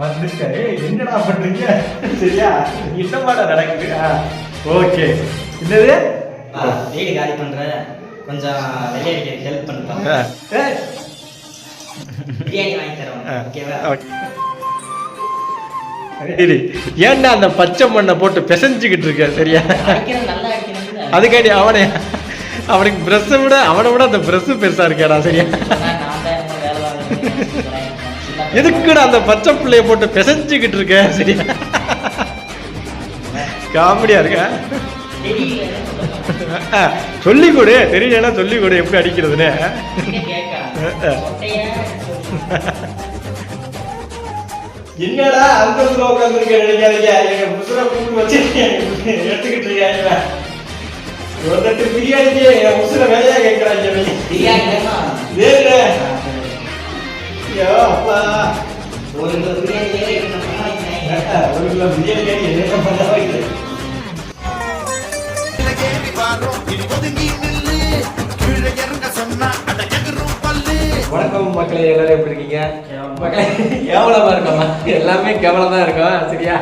வந்துட்டாரு. என்னடா பண்றீங்க? சரியா என்னமாடா நடக்குது? ஓகே. என்னது வீடு காலி பண்ற கொஞ்சம் வெளியே ஹெல்ப் பண்ணுப்பா. பிரியாணி வாங்கி தரோம். ஓகேவா? ஏன்டா அந்த பச்சை மண்ணை போட்டு பிசைஞ்சுக்கிட்டு இருக்க? சரியா நல்லா அடிக்கணும். அதுக்காண்டி அவனுக்கு பிரஷை விட அவனை விட அந்த பிரஷ் பெருசா இருக்காடா. சரியா எதுக்குடா அந்த பச்சை பிள்ளைய போட்டு பிசைஞ்சுக்கிட்டு இருக்க? சரியா காமெடியா இருக்க. சொல்லி கொடு, தெரியலன்னா சொல்லி கொடு எப்படி அடிக்கிறதுன்னு. என்னடா அந்த உட்காந்துருக்க நினைக்காதீங்க. எங்க புதுரை கூப்பிட்டு வச்சு எடுத்துக்கிட்டு இருக்காங்க. ஒரு தட்டு பிரியாணிக்கு என் முசுல வேலையா கேட்கறாங்க. அப்பா ஒரு கிலோ பிரியாணி என்ன பண்ண வைக்கிறேன். வணக்கம் மக்களே, எல்லாரும் எப்படி இருக்கீங்க? கேவலமா இருக்கோமா? எல்லாமே கேவலம் தான் இருக்கும். சரியா